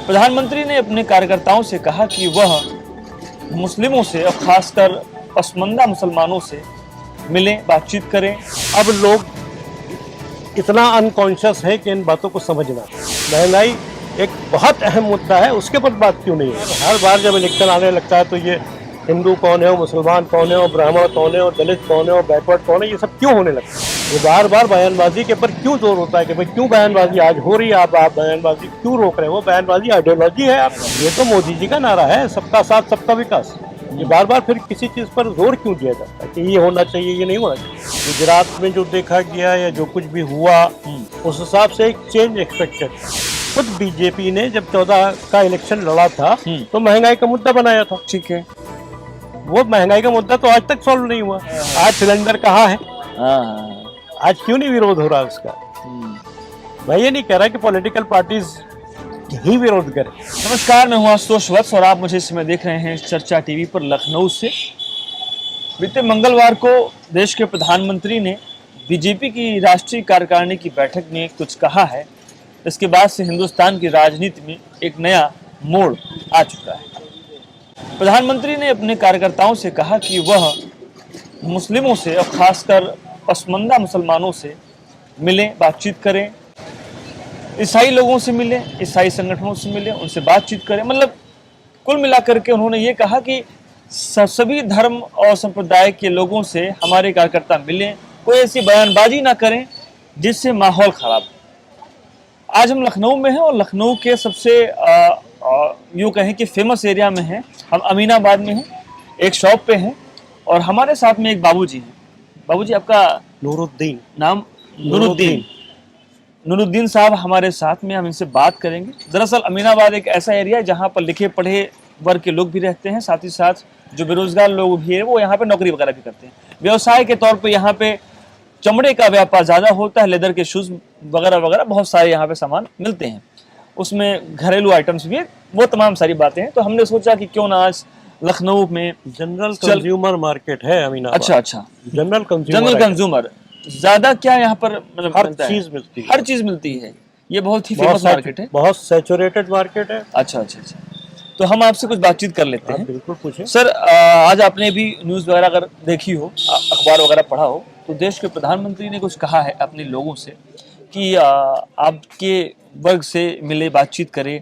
प्रधानमंत्री ने अपने कार्यकर्ताओं से कहा कि वह मुस्लिमों से और खासकर पसमानदा मुसलमानों से मिलें, बातचीत करें। अब लोग इतना अनकॉन्शियस है कि इन बातों को समझना। महंगाई एक बहुत अहम मुद्दा है, उसके पर बात क्यों नहीं है? हर बार जब इलेक्शन आने लगता है तो ये हिंदू कौन है, मुसलमान कौन है, और ब्राह्मण कौन है, और दलित कौन है, और बैकवर्ड कौन है, ये सब क्यों होने लगता है? ये बार बार बयानबाजी के पर क्यों जोर होता है कि भाई क्यों बयानबाजी आज हो रही है, आप बयानबाजी क्यों रोक रहे हो? वो बयानबाजी आइडियोलॉजी है आप। ये तो मोदी जी का नारा है, सबका साथ सबका विकास। ये बार बार फिर किसी चीज पर जोर क्यों दिया जाता है कि ये होना चाहिए, ये नहीं होना चाहिए? गुजरात में जो देखा गया या जो कुछ भी हुआ, उस हिसाब से एक चेंज एक्सपेक्टेड। खुद बीजेपी ने जब 14 का इलेक्शन लड़ा था तो महंगाई का मुद्दा बनाया था। ठीक है। वो महंगाई का मुद्दा तो आज तक सॉल्व नहीं हुआ। आज सिलेंडर कहाँ है? आज क्यों नहीं विरोध हो रहा उसका? मैं ये नहीं कह रहा कि पॉलिटिकल पार्टीज ही विरोध करें। नमस्कार, मैं हूं आशुतोष वत्स और आप मुझे इस समय देख रहे हैं चर्चा टीवी पर लखनऊ से। बीते मंगलवार को देश के प्रधानमंत्री ने बीजेपी की राष्ट्रीय कार्यकारिणी की बैठक में कुछ कहा है। इसके बाद से हिंदुस्तान की राजनीति में एक नया मोड़ आ चुका है। प्रधानमंत्री ने अपने कार्यकर्ताओं से कहा कि वह मुस्लिमों से और खासकर पसमानदा मुसलमानों से मिलें, बातचीत करें, ईसाई लोगों से मिलें, ईसाई संगठनों से मिलें, उनसे बातचीत करें। मतलब कुल मिलाकर के उन्होंने ये कहा कि सभी धर्म और संप्रदाय के लोगों से हमारे कार्यकर्ता मिलें, कोई ऐसी बयानबाजी ना करें जिससे माहौल खराब हो। आज हम लखनऊ में हैं और लखनऊ के सबसे यूँ कहें कि फेमस एरिया में हैं। हम अमीनाबाद में हैं, एक शॉप पे हैं और हमारे साथ में एक बाबूजी हैं। बाबूजी, आपका नूरुद्दीन नाम? नूरुद्दीन साहब हमारे साथ में, हम इनसे बात करेंगे। दरअसल अमीनाबाद एक ऐसा एरिया है जहाँ पर लिखे पढ़े वर्ग के लोग भी रहते हैं, साथ ही साथ जो बेरोजगार लोग भी हैं वो यहाँ पे नौकरी वगैरह भी करते हैं। व्यवसाय के तौर पे यहाँ पे चमड़े का व्यापार ज़्यादा होता है, लेदर के शूज़ वगैरह वगैरह बहुत सारे यहाँ पे सामान मिलते हैं। उसमें घरेलू आइटम्स भी, वो तमाम सारी बातें हैं। तो हमने सोचा कि क्यों ना आज लखनऊ में जनरल कंज्यूमर मार्केट है अमीनाबाद। अच्छा, जनरल कंज्यूमर ज्यादा क्या यहाँ पर मतलब हर चीज मिलती है। हर चीज मिलती है। ये बहुत ही फेमस मार्केट है, बहुत सैचुरेटेड मार्केट है। अच्छा। तो हम आपसे कुछ बातचीत कर लेते हैं। बिल्कुल पूछें सर। आज आपने भी न्यूज़ वगैरह अगर देखी हो, अखबार वगैरह पढ़ा हो, तो देश के प्रधानमंत्री ने कुछ कहा है अपने लोगों से कि आपके वर्ग से मिले, बातचीत करें।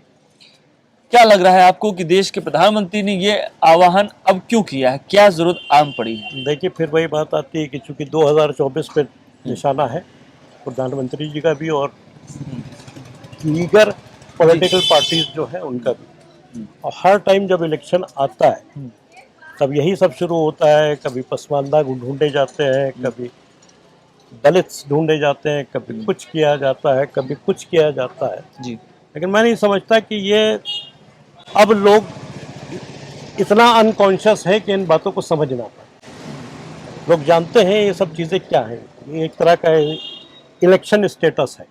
क्या लग रहा है आपको कि देश के प्रधानमंत्री ने ये आह्वान अब क्यों किया है? क्या जरूरत आम पड़ी है? देखिए, फिर वही बात आती है कि चूंकि 2024 पे निशाना है प्रधानमंत्री जी का भी और दीगर पॉलिटिकल पार्टीज जो है उनका भी। और हर टाइम जब इलेक्शन आता है तब यही सब शुरू होता है। कभी पसमानदा ढूंढे जाते हैं, कभी दलित ढूंढे जाते हैं, कभी कुछ किया जाता है, कभी कुछ किया जाता है जी। लेकिन मैं नहीं समझता कि ये अब लोग इतना अनकॉन्शियस है कि इन बातों को समझ ना पाए। लोग जानते हैं ये सब चीज़ें क्या है। ये एक तरह का इलेक्शन स्टेटस है।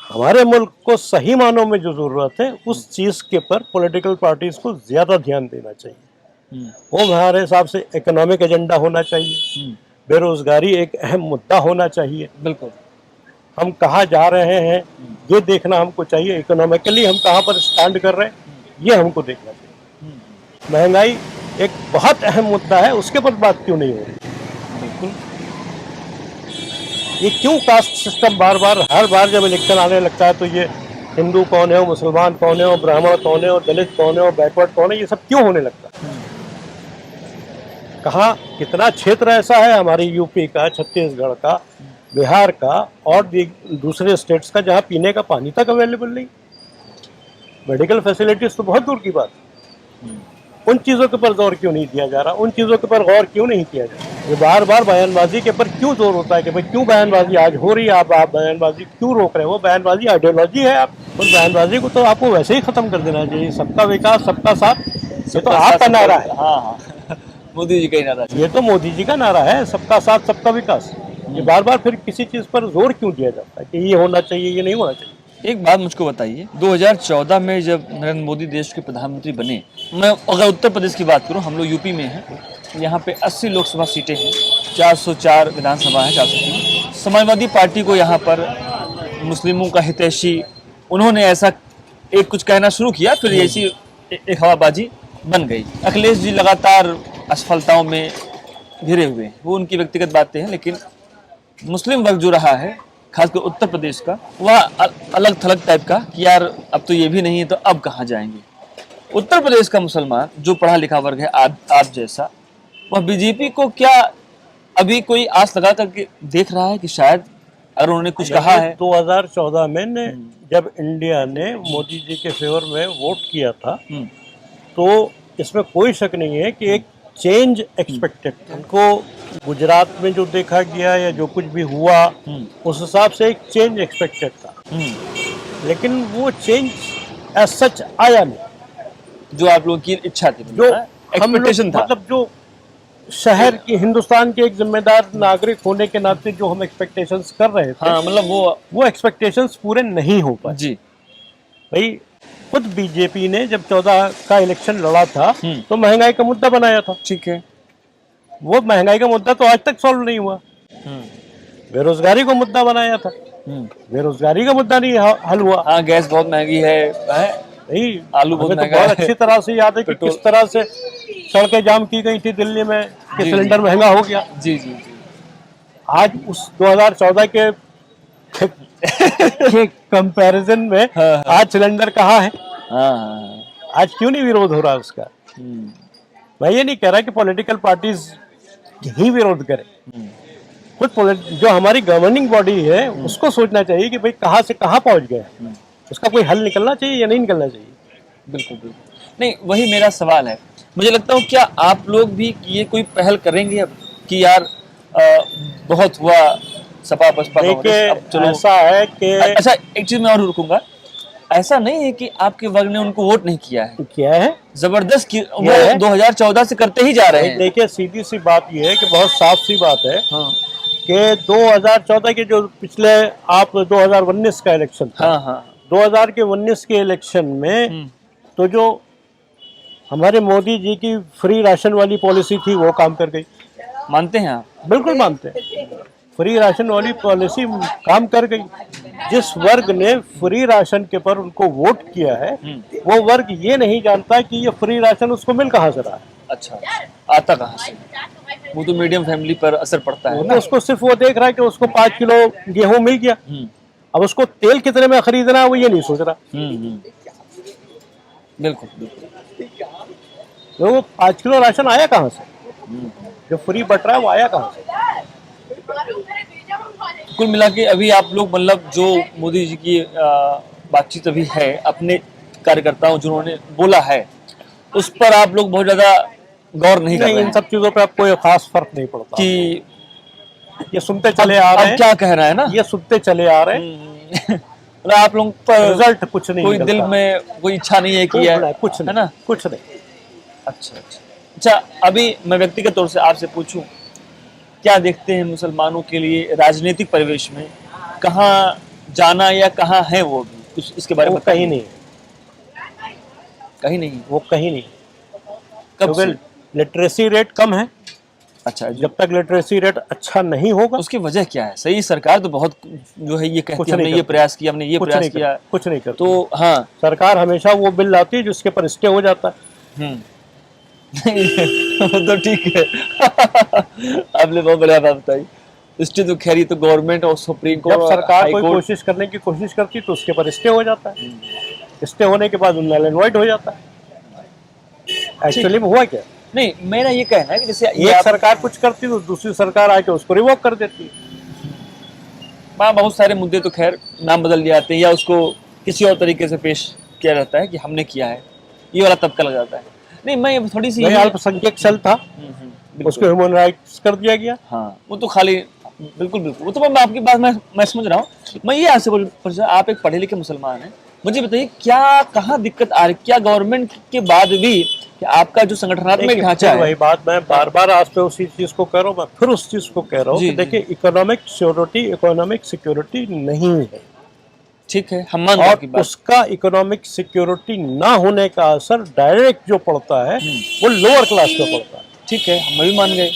हमारे मुल्क को सही मानों में जो ज़रूरत है उस चीज़ के पर पॉलिटिकल पार्टीज को ज़्यादा ध्यान देना चाहिए। वो हमारे हिसाब से इकोनॉमिक एजेंडा होना चाहिए। बेरोज़गारी एक अहम मुद्दा होना चाहिए। बिल्कुल। हम कहाँ जा रहे हैं ये देखना हमको चाहिए। इकोनॉमिकली हम कहाँ पर स्टैंड कर रहे हैं ये हमको देखना चाहिए। महंगाई एक बहुत अहम मुद्दा है, उसके पर बात क्यों नहीं हो रही? बिल्कुल। ये क्यों कास्ट सिस्टम बार बार हर बार जब इलेक्शन आने लगता है तो ये हिंदू कौन है, मुसलमान कौन है, और ब्राह्मण कौन है, और दलित कौन है, और बैकवर्ड कौन है, ये सब क्यों होने लगता है? कहाँ कितना क्षेत्र ऐसा है हमारी यूपी का, छत्तीसगढ़ का, बिहार का और दूसरे स्टेट्स का जहाँ पीने का पानी तक अवेलेबल नहीं। मेडिकल फैसिलिटीज तो बहुत दूर की बात। उन चीज़ों के ऊपर जोर क्यों नहीं दिया जा रहा? उन चीज़ों के ऊपर गौर क्यों नहीं किया जा रहा? ये बार बार बयानबाजी के ऊपर क्यों जोर होता है कि भाई क्यों बयानबाजी आज हो रही है, आप बयानबाजी क्यों रोक रहे हो? वो बयानबाजी आइडियोलॉजी है। आप उस बयानबाजी को तो आपको वैसे ही खत्म कर देना चाहिए। सबका विकास, सबका साथ, ये तो आपका नारा है। हाँ, मोदी जी का ही नारा। ये तो मोदी जी का नारा है, सबका साथ सबका विकास। ये बार बार फिर किसी चीज़ पर जोर क्यों दिया जाता है कि ये होना चाहिए, ये नहीं होना चाहिए? एक बात मुझको बताइए, 2014 में जब नरेंद्र मोदी देश के प्रधानमंत्री बने, मैं अगर उत्तर प्रदेश की बात करूं, हम लोग यूपी में हैं, यहाँ पे 80 लोकसभा सीटें हैं, 404 विधानसभा है, 403। समाजवादी पार्टी को यहाँ पर मुस्लिमों का हितैषी, उन्होंने ऐसा एक कुछ कहना शुरू किया, फिर ऐसी एक हवाबाजी बन गई। अखिलेश जी लगातार असफलताओं में घिरे हुए हैं, वो उनकी व्यक्तिगत बातें हैं, लेकिन मुस्लिम वर्ग जो रहा है खासकर उत्तर प्रदेश का, वह अलग थलग टाइप का कि यार अब तो ये भी नहीं है तो अब कहाँ जाएंगे। उत्तर प्रदेश का मुसलमान जो पढ़ा लिखा वर्ग है, आप जैसा, वह बीजेपी को क्या अभी कोई आस लगा करके देख रहा है कि शायद अगर उन्होंने कुछ कहा है? 2014 में ने जब इंडिया ने मोदी जी के फेवर में वोट किया था, तो इसमें कोई शक नहीं है कि एक चेंज एक्सपेक्टेड। उनको गुजरात में जो देखा गया या जो कुछ भी हुआ उस हिसाब से एक चेंज एक्सपेक्टेड था, लेकिन वो चेंज एज सच आया नहीं जो आप लोगों की इच्छा थी, जो एक्सपेक्टेशन था। मतलब जो शहर की, हिंदुस्तान के एक जिम्मेदार नागरिक होने के नाते जो हम एक्सपेक्टेशंस कर रहे थे, हाँ, मतलब वो एक्सपेक्टेशंस पूरे नहीं हो पाए जी। भाई खुद बीजेपी ने जब 14 का इलेक्शन लड़ा था तो महंगाई का मुद्दा बनाया था। ठीक है। वो महंगाई का मुद्दा तो आज तक सॉल्व नहीं हुआ। बेरोजगारी को मुद्दा बनाया था, बेरोजगारी का मुद्दा नहीं हल हुआ। हाँ, गैस बहुत महंगी है नहीं, आलू बहुत हमें तो महंगा बहुत है। अच्छी तरह से याद है कि किस तरह से सड़कें जाम की गई थी दिल्ली में कि सिलेंडर महंगा हो गया। जी जी जी। आज उस 2014 के कंपैरिजन में हाँ। आज सिलेंडर कहाँ है? हाँ। आज क्यों नहीं विरोध हो रहा उसका? मैं ये नहीं कह रहा कि पॉलिटिकल पार्टीज ही विरोध करें, खुद जो हमारी गवर्निंग बॉडी है उसको सोचना चाहिए कि भाई कहाँ से कहाँ पहुंच गए, उसका कोई हल निकलना चाहिए या नहीं निकलना चाहिए। बिल्कुल बिल्कुल नहीं, वही मेरा सवाल है। मुझे लगता है क्या आप लोग भी ये कोई पहल करेंगे अब कि यार बहुत हुआ सपा बसपा देखिए, अब चलो ऐसा है कि अच्छा, एक चीज मैं और रुकूंगा, ऐसा नहीं है कि आपके वर्ग ने उनको वोट नहीं किया है, क्या है जबरदस्त की वो है? 2014 से करते ही जा रहे हैं। देखिए, सीधी सी बात यह है कि बहुत साफ सी बात है हाँ कि 2014 के जो पिछले आप 2019 का इलेक्शन था, हाँ हाँ 2019 के इलेक्शन में तो जो हमारे मोदी जी की फ्री राशन वाली पॉलिसी थी वो काम कर गई। मानते हैं आप? बिल्कुल मानते हैं, फ्री राशन वाली पॉलिसी काम कर गई। जिस वर्ग ने फ्री राशन के पर उनको वोट किया है वो वर्ग ये नहीं जानता कि ये फ्री राशन उसको मिल कहाँ से रहा है। अच्छा, आता कहाँ से? वो तो मीडियम फैमिली पर असर पड़ता है ना। तो उसको सिर्फ वो देख रहा है कि उसको 5 किलो गेहूं मिल गया, अब उसको तेल कितने में खरीदना है वो ये नहीं सोच रहा। बिल्कुल बिल्कुल। तो वो 5 किलो राशन आया कहाँ से? जो फ्री बट रहा है वो आया कहाँ से? कुल मिला के अभी आप लोग मतलब जो मोदी जी की बातचीत अभी है अपने कार्यकर्ताओं जिन्होंने बोला है उस पर आप लोग बहुत ज्यादा गौर नहीं कर रहे इन हैं सब चीजों पे अब कोई खास फर्क नहीं पड़ता कि ये सुनते चले आ रहे अब हैं, क्या कह रहा है ना, ये सुनते चले आ रहे हैं। मतलब आप लोग पर रिजल्ट कुछ नहीं कोई दिल निकलता। में कोई इच्छा नहीं है कि कुछ है नहीं, ना? कुछ नहीं। अच्छा अच्छा अच्छा, अभी मैं व्यक्तिगत तौर से आपसे पूछूं, क्या देखते हैं मुसलमानों के लिए राजनीतिक परिवेश में कहाँ जाना या कहाँ है वो भी कुछ इसके बारे में वो कहीं नहीं, कहीं नहीं, वो कहीं नहीं। कब से? लिटरेसी रेट कम है। अच्छा, जब तक लिटरेसी रेट अच्छा नहीं होगा उसकी वजह क्या है? सही, सरकार तो बहुत जो है ये कहती है हमने ये प्रयास किया, हमने ये प्रयास किया, कुछ नहीं करती। तो हाँ, सरकार हमेशा वो बिल लाती है जिसके पर स्टे हो जाता है। तो ठीक है। आपने बहुत बढ़िया बात बताई। स्टे तो खैर ये तो गवर्नमेंट और सुप्रीम कोर्ट, जब सरकार कोई कोशिश करने की कोशिश करती तो उसके पर स्टे हो जाता है, स्टे होने के बाद नल एंड वाइड हो जाता है। एक्चुअली में हुआ क्या? नहीं, मेरा ये कहना है कि जैसे एक सरकार कुछ करती तो दूसरी सरकार आके उसको रिवोक कर देती। बहुत सारे मुद्दे तो खैर नाम बदल दिए जाते हैं या उसको किसी और तरीके से पेश किया जाता है कि हमने किया है, ये वाला तबका लग जाता है। नहीं, मैं थोड़ी सी अल्पसंख्यक सेल था उसको ह्यूमन राइट्स कर दिया गया। हाँ, वो तो खाली बिल्कुल बिल्कुल, वो तो मैं आपकी बात मैं समझ रहा हूँ। मैं ये आपसे आप एक पढ़े लिखे मुसलमान हैं, मुझे बताइए क्या कहाँ दिक्कत आ रही, क्या गवर्नमेंट के बाद भी कि आपका जो संगठनात्मक ढांचा है? वही बात मैं बार बार आज पे उसी चीज को कह रहा हूँ, मैं फिर उस चीज को कह रहा हूँ कि देखिए इकोनॉमिक सिक्योरिटी नहीं है। ठीक है, हम मानते हैं कि उसका इकोनॉमिक सिक्योरिटी ना होने का असर डायरेक्ट जो पड़ता है वो लोअर क्लास पे पड़ता है। ठीक है, हम भी मान गए।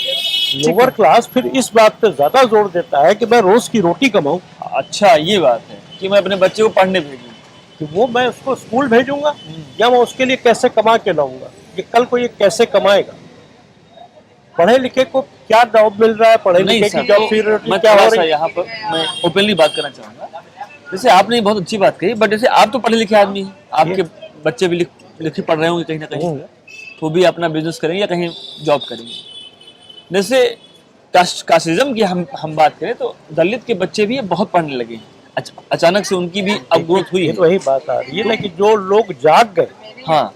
लोअर क्लास फिर इस बात पे ज्यादा जोर देता है कि मैं रोज की रोटी कमाऊं। अच्छा, ये बात है कि मैं अपने बच्चे को पढ़ने भेजूं। कि वो मैं उसको स्कूल भेजूंगा या मैं उसके लिए कैसे कमा के लाऊंगा, कि कल को ये कैसे कमाएगा। पढ़े लिखे को क्या जॉब मिल रहा है, पढ़े नहीं लिखे की सर, जॉब तो सिक्योरिटी मैं क्या थोड़ा हो सा रही है। यहाँ पर मैं ओपनली बात करना चाहूंगा। जैसे आपने बहुत अच्छी बात कही, बट जैसे आप तो पढ़े लिखे आदमी हैं, आपके बच्चे भी लिखे पढ़ रहे होंगे कहीं ना कहीं, वो भी अपना बिजनेस करेंगे या कहीं जॉब करेंगे। जैसे कास्टिज्म की हम बात करें तो दलित के बच्चे भी बहुत पढ़ने लगे हैं। अचानक से उनकी भी अब ग्रोथ हुई ये है। तो वही बात आ रही है ना कि जो लोग जाग गए, हाँ,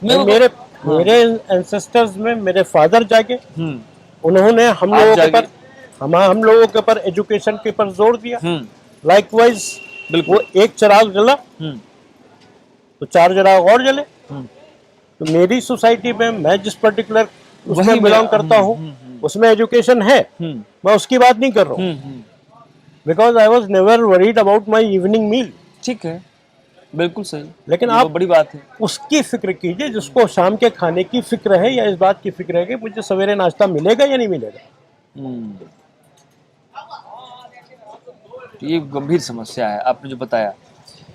मेरे हाँ, मेरे एंसेस्टर्स में मेरे फादर जागे, हम्म, उन्होंने हम आप लोगों के जागे, पर हम लोगों के पर एजुकेशन के पर जोर दिया। हम्म, लाइकवाइज बिल्कुल, वो एक चिराग जला हम्म, तो 4 चिराग और जले। हम्म, तो मेरी सोसाइटी में मैं जिस पर्टिकुलर वही उसमें मैं, बिलोंग करता हूँ उसमें एजुकेशन है, हम्म, मैं उसकी बात नहीं कर रहा हूँ, because I was never worried about my evening meal. ठीक है, बिल्कुल सही, लेकिन ये बहुत आप बड़ी बात है। उसकी फिक्र कीजिए जिसको शाम के खाने की फिक्र है या इस बात की फिक्र है कि मुझे सवेरे नाश्ता मिलेगा या नहीं मिलेगा। हम्म, तो ये गंभीर समस्या है आपने जो बताया।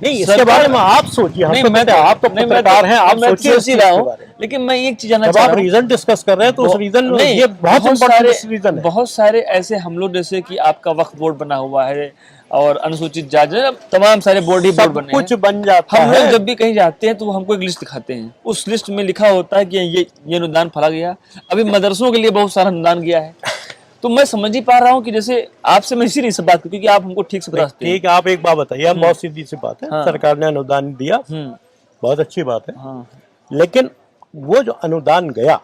नहीं, इसके बारे में आप सोचिए, हम तो कहते हैं आप तो पत्रकार हैं, आप मैं तो सोचिए सोच ही इस रहा चीज के हूँ, बारे में। लेकिन मैं एक चीज जानना जब चाह आप रहा हूँ। रीजन डिस्कस कर रहे हैं तो उस रीजन में नहीं, ये बहुत इंपॉर्टेंट रीजन है। बहुत सारे ऐसे हम लोग, जैसे कि आपका वक्फ बोर्ड बना हुआ है और अनुसूचित जाति, तमाम सारे बोर्ड ही बोर्ड सब बने कुछ हैं। बन जाता हम लोग है। जब भी कहीं जाते हैं तो वो हमको एक लिस्ट दिखाते हैं, उस लिस्ट में लिखा होता है कि ये अनुदान फला गया। अभी मदरसों के लिए बहुत सारा अनुदान गया है। तो मैं समझ ही पा रहा हूँ कि जैसे आपसे मैं इसीलिए से बात करूँ क्योंकि आप हमको ठीक से बता सकते हैं। ठीक है, आप एक बात बताइए, हम बहुत सीधी सी बात है, हाँ। सरकार ने अनुदान दिया, बहुत अच्छी बात है, हाँ, लेकिन वो जो अनुदान गया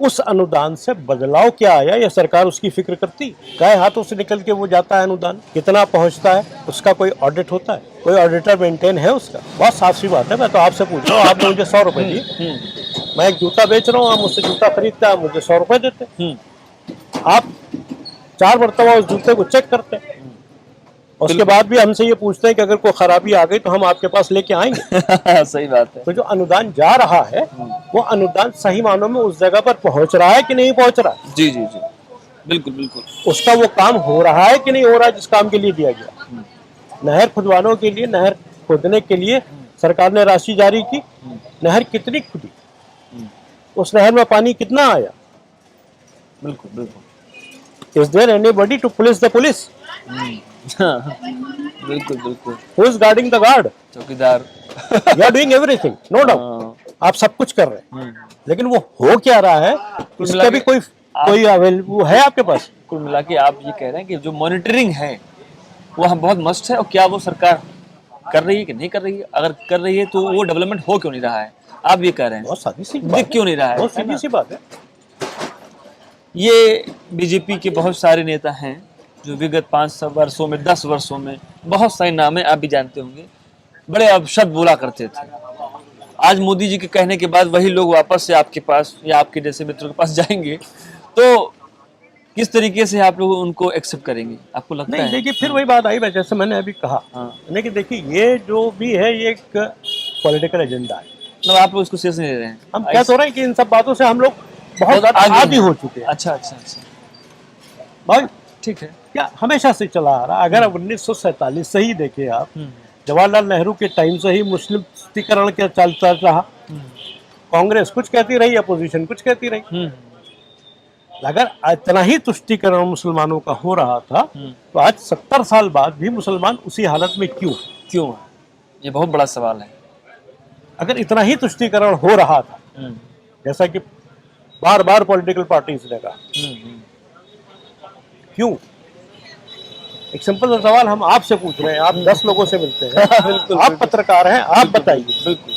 उस अनुदान से बदलाव क्या आया, ये सरकार उसकी फिक्र करती? गाय हाथों से निकल के वो जाता है, अनुदान कितना पहुंचता है उसका कोई ऑडिट होता है? कोई ऑडिटर मेंटेन है उसका? बहुत साफ सी बात है। मैं तो आपसे पूछ रहा हूँ, आपने मुझे 100 रुपए दिए, मैं एक जूता बेच रहा हूँ, आप मुझसे जूता खरीदते हैं, आप मुझे 100 रुपए देते, आप 4 मरतबा उस जूते को चेक करते हैं, उसके बाद भी हमसे ये पूछते हैं कि अगर कोई खराबी आ गई तो हम आपके पास लेके आएंगे। सही बात है। तो जो अनुदान जा रहा है वो अनुदान सही मानों में उस जगह पर पहुंच रहा है कि नहीं पहुंच रहा है? जी जी जी, बिल्कुल बिल्कुल। उसका वो काम हो रहा है कि नहीं हो रहा है जिस काम के लिए दिया गया? नहर खुदवानों के लिए, नहर खोदने के लिए सरकार ने राशि जारी की, नहर कितनी खुदी, उस नहर में पानी कितना आया? बिल्कुल बिल्कुल। Is there anybody to police the police? बिल्कुल बिल्कुल। Who is guarding the guard? चौकीदार। You are doing everything, no doubt, आप सब कुछ कर रहे हैं, लेकिन वो हो क्या रहा है इसका भी कोई वो है आपके पास? कुल मिला के आप ये कह रहे हैं कि जो मॉनिटरिंग है वो हम बहुत मस्ट है, और क्या वो सरकार कर रही है कि नहीं कर रही है? अगर कर रही है तो वो डेवलपमेंट हो क्यों नहीं रहा है? आप ये कह रहे हैं बहुत सादी सी दिख क्यों नहीं रहा है? बहुत सीधी सी बात है। ये बीजेपी के बहुत सारे नेता हैं जो विगत 5 वर्षों में, 10 वर्षों में, बहुत सारे नाम है, आप भी जानते होंगे, बड़े अपशब्द बोला करते थे। आज मोदी जी के कहने के बाद वही लोग वापस से आपके पास या आपके जैसे मित्रों के पास जाएंगे, तो किस तरीके से आप लोग उनको एक्सेप्ट करेंगे? आपको लगता नहीं, है? देखिए फिर वही बात आई, जैसे मैंने अभी कहा, यानी कि देखिए ये जो भी है ये एक पॉलिटिकल एजेंडा है। मतलब आप लोग इसको सीरियस नहीं ले रहे हैं? हम कह तो रहे हैं कि इन सब बातों से हम लोग बहुत आदी हो चुके हैं। अच्छा अच्छा अच्छा, भाई ठीक है। क्या हमेशा से चला आ रहा? अगर 1947 से ही देखिए आप, जवाहरलाल नेहरू के टाइम से ही मुस्लिम तुष्टीकरण क्या चलता रहा, कांग्रेस कुछ कहती रही, अपोजिशन कुछ कहती रही। अगर इतना ही तुष्टीकरण मुसलमानों का हो रहा था तो आज 70 साल बाद भी मुसलमान उसी हालत में क्यों? ये बहुत बड़ा सवाल है। अगर इतना ही तुष्टीकरण हो रहा था, जैसा कि बार बार पॉलिटिकल पार्टीज ने कहा, क्यों? एक सिंपल सा सवाल हम आपसे पूछ रहे हैं, आप 10 लोगों से मिलते हैं। बिल्कुल, आप पत्रकार हैं, आप बताइए। बिल्कुल।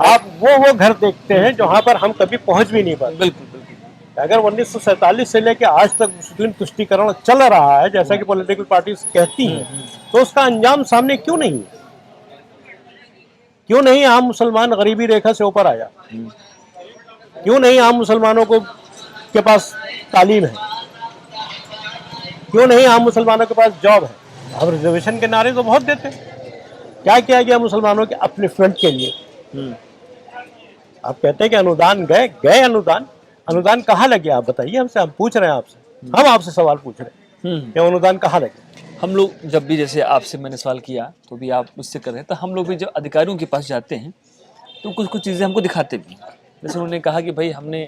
आप वो घर देखते हैं जहां पर हम कभी पहुंच भी नहीं पाते। बिल्कुल। अगर 1947 से लेकर आज तक मुस्लिम तुष्टीकरण चल रहा है जैसा कि पॉलिटिकल पार्टीज कहती हैं, तो उसका अंजाम सामने क्यों नहीं है? क्यों नहीं आम मुसलमान गरीबी रेखा से ऊपर आया? क्यों नहीं आम मुसलमानों के पास तालीम है? क्यों नहीं आम मुसलमानों के पास जॉब है? हम रिजर्वेशन के नारे तो बहुत देते हैं, क्या किया गया मुसलमानों के अपलिफ्टमेंट के लिए? आप कहते हैं कि अनुदान गए अनुदान कहाँ लगे? आप बताइए हमसे, हम पूछ रहे हैं आपसे, हम आपसे सवाल पूछ रहे हैं कि अनुदान कहाँ लगे? हम लोग जब भी, जैसे आपसे मैंने सवाल किया तो भी आप मुझसे कर रहे हैं, तो हम लोग भी जब अधिकारियों के पास जाते हैं तो कुछ कुछ चीज़ें हमको दिखाते भी हैं। जैसे उन्होंने कहा कि भाई हमने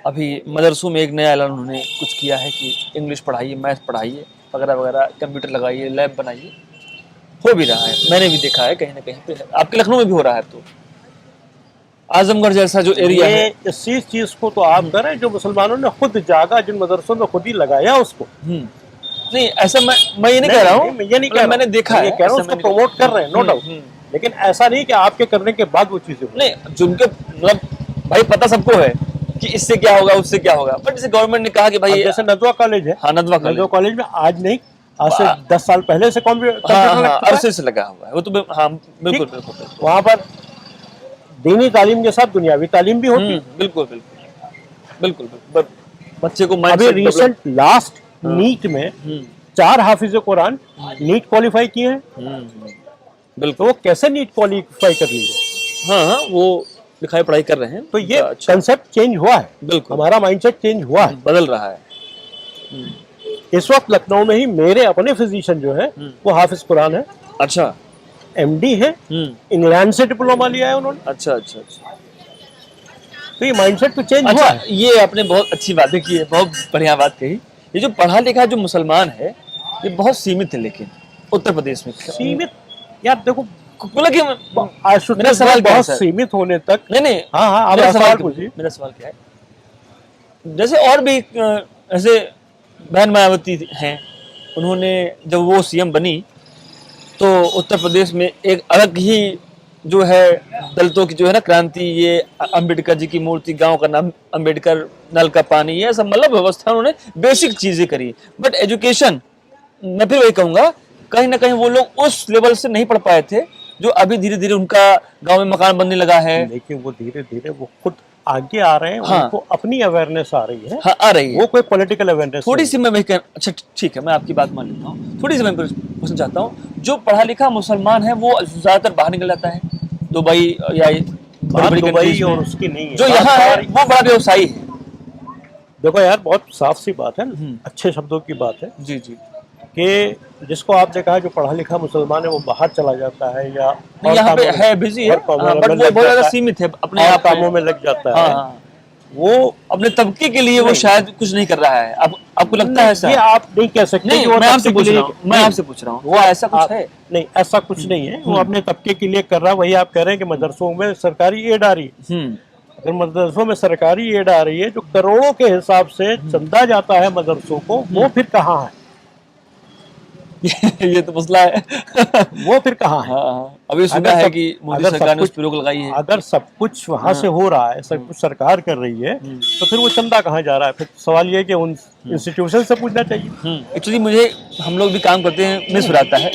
अभी मदरसों में एक नया ऐलान उन्होंने कुछ किया है कि इंग्लिश पढ़ाइए, मैथ पढ़ाइए, वगैरह वगैरह, कंप्यूटर लगाइए, लैब बनाइए। हो भी रहा है, मैंने भी देखा है कहीं ना कहीं पे, आपके लखनऊ में भी हो रहा है। तो आजमगढ़ जैसा जो एरिया है, इसी चीज को तो आप करें जो मुसलमानों ने खुद जागा, जिन मदरसों में खुद ही लगाया उसको। नहीं ऐसा मैं ये नहीं कह रहा हूँ, मैं ये नहीं कह रहा, मैंने देखा है, ये कह रहा हूँ, उसको प्रमोट कर रहे हैं, नो डाउट। लेकिन ऐसा नहीं कि आपके करने के बाद वो चीजें नहीं, जिनके मतलब भाई पता सबको है कि इससे क्या होगा, उससे क्या होगा, बट जैसे गवर्नमेंट ने कहा कि भाई, जैसे नदवा कॉलेज है, हाँ नदवा कॉलेज में आज नहीं, आज से 10 साल पहले से अरसे से लगा हुआ है वो तो। हाँ बिल्कुल बिल्कुल। वहाँ पर दीनी तालीम के साथ दुनियावी तालीम भी होती है। बिल्कुल बिल्कुल बिल्कुल बिल्कुल। बच्चे को अभी रिसेंट लास्ट नीट में 4 हाफिज कुरान नीट क्वालिफाई किए हैं। बिल्कुल, वो कैसे नीट क्वालिफाई कर लीजिए। हाँ हाँ, वो लिखाई पढ़ाई कर रहे हैं, तो ये कंसेप्ट चेंज हुआ है, बिल्कुल हमारा माइंडसेट चेंज हुआ है, बदल रहा है। इस वक्त लखनऊ में ही मेरे अपने फिजिशियन जो है वो हाफिज कुरान है, अच्छा, एमडी है, इंग्लैंड से डिप्लोमा लिया है उन्होंने। अच्छा अच्छा अच्छा। तो ये माइंडसेट तो चेंज हुआ है। ये आपने बहुत अच्छी बातें की है, बहुत बढ़िया बात कही। ये जो पढ़ा लिखा जो मुसलमान है ये बहुत सीमित है, लेकिन उत्तर प्रदेश में सीमित, यार देखो मेरा सवाल बहुत सीमित होने तक। नहीं, हाँ हाँ, मेरा सवाल पूछिए। मेरा सवाल क्या है, जैसे और भी ऐसे बहन मायावती हैं, उन्होंने जब वो सीएम बनी तो उत्तर प्रदेश में एक अलग ही जो है दलितों की जो है ना क्रांति, ये अंबेडकर जी की मूर्ति, गांव का नाम अंबेडकर, नल का पानी, ये सब मतलब व्यवस्था उन्होंने बेसिक चीजें करी। बट एजुकेशन, मैं फिर वही कहूंगा, कहीं ना कहीं वो लोग उस लेवल से नहीं पढ़ पाए थे जो अभी धीरे धीरे उनका गांव में मकान बनने लगा है। लेकिन वो धीरे धीरे वो खुद आगे आ रहे हैं। हाँ, उनको अपनी अवेयरनेस आ रही है। हाँ, आ रही है, वो कोई पॉलिटिकल अवेयरनेस थोड़ी सी मैं अच्छा ठीक है, मैं आपकी बात मान लेता हूँ। थोड़ी सी मैं पूछना चाहता हूँ, जो पढ़ा लिखा मुसलमान है वो ज्यादातर बाहर निकल जाता है, दुबई या दुबई और उसकी नहीं है, जो यहाँ है वो बड़ा व्यवसायी है। देखो यार, बहुत साफ सी बात है, अच्छे शब्दों की बात है जी जी, कि जिसको आपने कहा जो पढ़ा लिखा मुसलमान है वो बाहर चला जाता है या यहाँ पे है बिजी है, बट वो बहुत ज्यादा सीमित है अपने आप कामों में लग जाता है। वो अपने तबके के लिए वो शायद कुछ नहीं कर रहा है। आपको लगता है ऐसा? ये आप नहीं कह सकते। नहीं, मैं आपसे पूछ रहा हूँ वो ऐसा कुछ है? नहीं, ऐसा कुछ नहीं है। वो अपने तबके के लिए कर रहा है। वही आप कह रहे हैं कि मदरसों में सरकारी एड आ रही है। अगर मदरसों में सरकारी एड आ रही है जो करोड़ों के हिसाब से चंदा जाता है मदरसों को, वो फिर कहाँ है? ये तो मसला है। वो फिर कहाँ है? अभी सुना है कि मोदी सरकार ने उस पर रोक लगाई है। अगर सब कुछ वहां से हो रहा है, सब कुछ सरकार कर रही है, तो फिर वो चंदा कहाँ जा रहा है? फिर सवाल ये कि उन इंस्टीट्यूशन से पूछना चाहिए। एक्चुअली मुझे, हम लोग भी काम करते हैं, मिस हो जाता है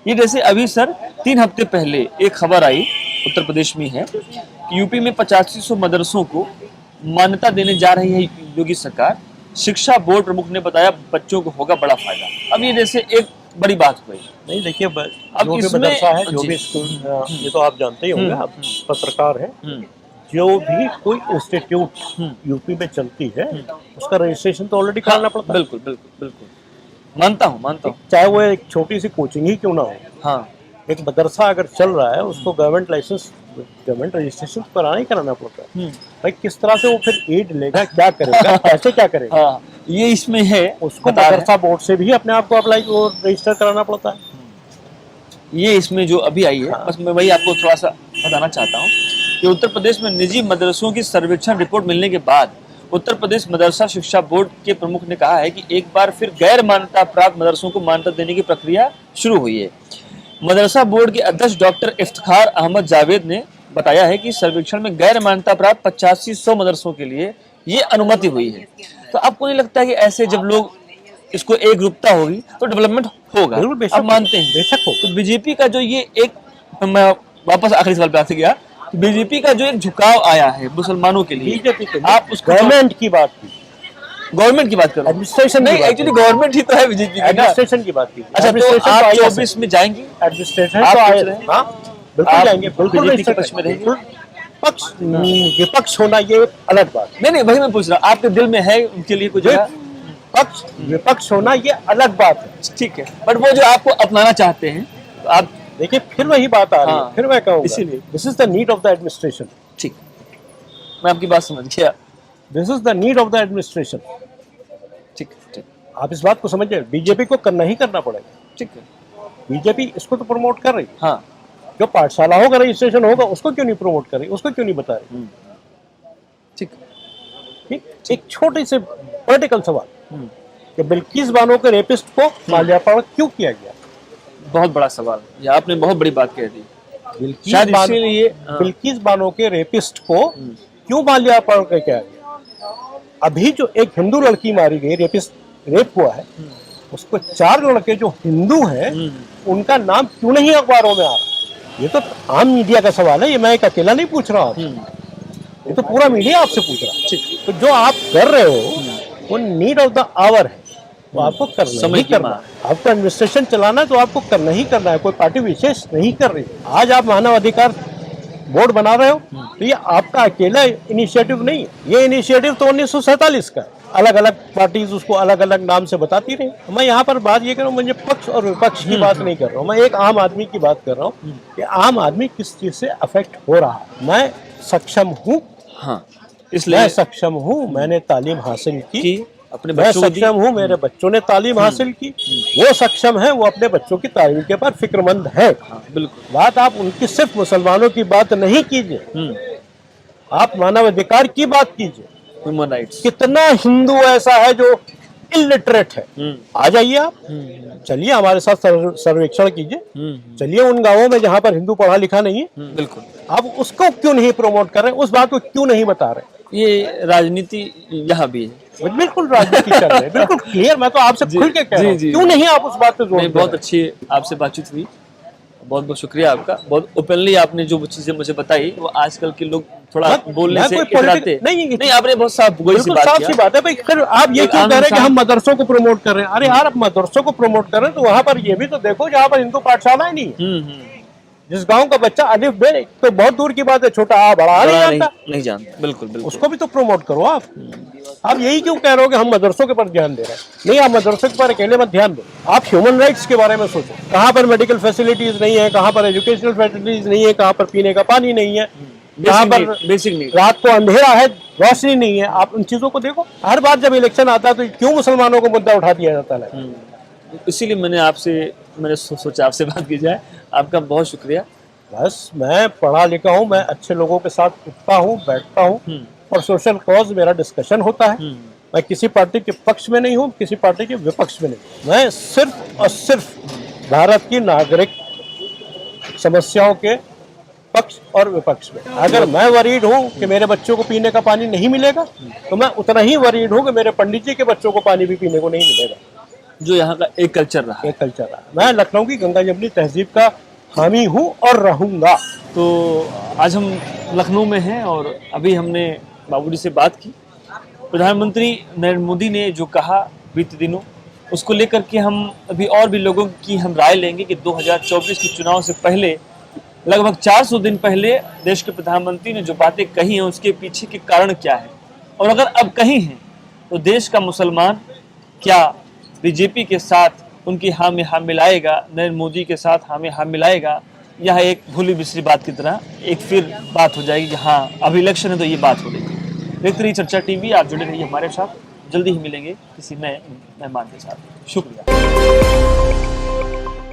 ये। जैसे अभी सर 3 हफ्ते पहले एक खबर आई उत्तर प्रदेश में है कि यूपी में 8500 मदरसों को मान्यता देने जा रही है योगी सरकार। शिक्षा बोर्ड प्रमुख ने बताया बच्चों को होगा बड़ा फायदा। अब ये जैसे एक बड़ी बात हुई। नहीं देखिए, जो भी मदरसा है, जो भी स्कूल, ये तो आप जानते ही होंगे, आप पत्रकार है, जो भी कोई इंस्टीट्यूट यूपी में चलती है उसका रजिस्ट्रेशन तो ऑलरेडी कराना पड़ता है। बिल्कुल बिल्कुल बिल्कुल, मानता हूँ। चाहे वो एक छोटी सी कोचिंग ही क्यों ना हो। हाँ, एक मदरसा अगर चल रहा है उसको गवर्नमेंट लाइसेंस, गवर्नमेंट रजिस्ट्रेशन कराना ही कराना पड़ता है। भाई किस तरह से वो फिर एड लेगा, क्या करेगा, कैसे क्या करेगा? हाँ, ये इसमें है। उसको मदरसा बोर्ड से भी अपने आप को अप्लाई और रजिस्टर कराना पड़ता है। ये इसमें जो अभी आई है, बस मैं वही आपको थोड़ा सा बताना चाहता हूँ कि उत्तर प्रदेश में निजी मदरसों की सर्वेक्षण रिपोर्ट मिलने के बाद उत्तर प्रदेश मदरसा शिक्षा बोर्ड के प्रमुख ने कहा है कि एक बार फिर गैर मान्यता प्राप्त मदरसों को मान्यता देने की प्रक्रिया शुरू हुई है। मदरसा बोर्ड के अध्यक्ष डॉक्टर इफ्तिखार अहमद जावेद ने बताया है कि सर्वेक्षण में गैर मान्यता प्राप्त 8500 मदरसों के लिए ये अनुमति हुई है। तो आपको नहीं लगता कि ऐसे जब लोग इसको एक रूपता होगी तो डेवलपमेंट होगा? आप मानते हैं? बेशक हो। तो बीजेपी का जो ये एक, मैं वापस आखिरी सवाल पे आते गया, बीजेपी का जो एक झुकाव आया है मुसलमानों के लिए, बीजेपी आप उस गवर्नमेंट की बात की, गवर्नमेंट की बात करो, एडमिनिस्ट्रेशन नहीं, एक्चुअली गवर्नमेंट ही तो है बीजेपी की, एडमिनिस्ट्रेशन की बात की। अच्छा, तो आप 24 में जाएंगे? एडमिनिस्ट्रेशन तो आए, हाँ बिल्कुल जाएंगे, बिल्कुल बीजेपी के पक्ष में रहेंगे। विपक्ष होना ये अलग बात। नहीं, भाई मैं पूछ रहा हूँ, आपके दिल में है उनके लिए कुछ? पक्ष विपक्ष होना ये अलग बात है। ठीक है, बट वो जो आपको अपनाना चाहते हैं तो आप देखिए फिर वही बात आ रही हाँ, है, फिर मैं कहूँगा इसीलिए। This is the need of the administration, ठीक, मैं आपकी बात समझ गया। This is the need of the administration. ठीक ठीक आप इस बात को समझिए, बीजेपी को करना ही करना पड़ेगा। ठीक है। बीजेपी इसको तो प्रमोट कर रही है, हाँ, जो पाठशाला होगा रजिस्ट्रेशन होगा उसको क्यों नहीं प्रमोट कर रही, उसको क्यों नहीं बता रही। ठीक। ठीक, एक छोटे से पॉलिटिकल सवाल हम्म, कि बिल्किस बानो के रेपिस्ट को माल्यार्पण क्यों किया गया। बहुत बड़ा सवाल, ये आपने बहुत बड़ी बात कह दी। बिल्किस शायद बानो, इसीलिए हाँ। बिल्किस बानो के रेपिस्ट को क्यों माल्यार्पण किया गया। अभी जो एक हिंदू लड़की मारी गई, रेप हुआ है, उसको 4 लड़के जो हिंदू हैं उनका नाम क्यों नहीं अखबारों में आ रहा। ये तो आम मीडिया का सवाल है, ये मैं एक अकेला नहीं पूछ रहा हूँ, ये तो पूरा मीडिया आपसे पूछ रहा है। तो जो आप कर रहे हो वो नीड ऑफ द आवर है, वो आपको करना ही करना है। आपको एडमिनिस्ट्रेशन चलाना है तो आपको करना ही करना है, कोई पार्टी विशेष नहीं कर रही। आज आप मानव अधिकार बोर्ड बना रहे हो तो ये आपका अकेला इनिशिएटिव नहीं है, ये इनिशिएटिव तो 1947 का है। अलग अलग पार्टीज उसको अलग अलग नाम से बताती रही। मैं यहाँ पर बात ये कर रहा हूँ, मुझे पक्ष और विपक्ष की बात नहीं कर रहा हूँ, मैं एक आम आदमी की बात कर रहा हूँ कि आम आदमी किस चीज से अफेक्ट हो रहा है। मैं सक्षम हूँ, हाँ, इसलिए मैं सक्षम हूँ, मैंने तालीम हासिल की, अपने मैं बच्चों को दी। सक्षम हूँ, मेरे बच्चों ने तालीम हासिल की, वो सक्षम है, वो अपने बच्चों की तालीम के पर फिक्रमंद है। हाँ, बिल्कुल। बात आप उनकी सिर्फ मुसलमानों की बात नहीं कीजिए, आप मानव अधिकार की बात कीजिए। Human rights. कितना हिंदू ऐसा है जो इलिटरेट है, आ जाइए आप, चलिए हमारे साथ सर्वेक्षण कीजिए, चलिए उन गांवों में जहां पर हिंदू पढ़ा लिखा नहीं है, बिल्कुल। आप उसको क्यों नहीं प्रमोट कर रहे, उस बात को क्यों नहीं बता रहे। ये राजनीति यहाँ भी है। बिल्कुल राजनीति चल रही है, बिल्कुल क्लियर। मैं तो आपसे खुल के कह रहा हूँ, क्यों नहीं आप उस बात पे जोर दे रहे। बहुत अच्छी आपसे बातचीत हुई, बहुत बहुत शुक्रिया आपका। बहुत ओपनली आपने जो चीजें मुझे बताई वो आजकल के लोग थोड़ा बोलने से इतराते नहीं, आपने बहुत साफ साफ सी बात है भाई। फिर आप ये क्यों कह रहे हैं कि हम मदरसों को प्रमोट कर रहे हैं। अरे यार, आप मदरसों को प्रमोट कर रहे हैं तो वहां पर ये भी तो देखो जहाँ पर हिंदू पाठशाला ही नहीं है। जिस गांव का बच्चा अलिफ बे, तो बहुत दूर की बात है, छोटा आ बड़ा आ नहीं जानता, बिल्कुल बिल्कुल, उसको भी तो प्रमोट करो आप। आप यही क्यों कह रहे हो कि हम मदरसों के पर ध्यान दे रहे हैं। नहीं, आप मदरसों के पर अकेले मत ध्यान दो, आप ह्यूमन राइट्स के बारे में सोचो। कहाँ पर मेडिकल फैसिलिटीज नहीं है, कहाँ पर एजुकेशनल फैसिलिटीज नहीं है, कहाँ पर पीने का पानी नहीं है, कहाँ पर बेसिक नीड, रात को अंधेरा है, रोशनी नहीं है। आप उन चीजों को देखो। हर बार जब इलेक्शन आता है तो क्यों मुसलमानों को मुद्दा उठा दिया जाता है। इसीलिए मैंने सोचा आपसे बात की जाए। आपका बहुत शुक्रिया। बस मैं पढ़ा लिखा हूँ, मैं अच्छे लोगों के साथ उठता हूँ, बैठता हूँ और सोशल कॉज मेरा डिस्कशन होता है। मैं किसी पार्टी के पक्ष में नहीं हूँ, किसी पार्टी के विपक्ष में नहीं। मैं सिर्फ और सिर्फ भारत की नागरिक समस्याओं के पक्ष और विपक्ष में। अगर मैं वरीड हूँ कि मेरे बच्चों को पीने का पानी नहीं मिलेगा तो मैं उतना ही वरीड हूँ कि मेरे पंडित जी के बच्चों को पानी भी पीने को नहीं मिलेगा, जो यहाँ का एक कल्चर रहा। एक कल्चर रहा। मैं लखनऊ की गंगा जमुनी तहजीब का हामी हूँ और रहूंगा। तो आज हम लखनऊ में हैं और अभी हमने बाबूजी से बात की। प्रधानमंत्री नरेंद्र मोदी ने जो कहा बीते दिनों, उसको लेकर के हम अभी और भी लोगों की हम राय लेंगे कि 2024 के चुनाव से पहले, लगभग 400 दिन पहले देश के प्रधानमंत्री ने जो बातें कही हैं उसके पीछे के कारण क्या है, और अगर अब कही हैं तो देश का मुसलमान क्या बीजेपी के साथ उनकी हाँ में हाँ मिलाएगा, नरेंद्र मोदी के साथ हाँ में हाँ मिलाएगा। यह एक भूली बिसरी बात की तरह एक फिर बात हो जाएगी कि हाँ अब इलेक्शन है तो ये बात हो रही है। देखते रहिए चर्चा टीवी, आप जुड़े रहिए हमारे साथ। जल्दी ही मिलेंगे किसी नए मेहमान के साथ। शुक्रिया।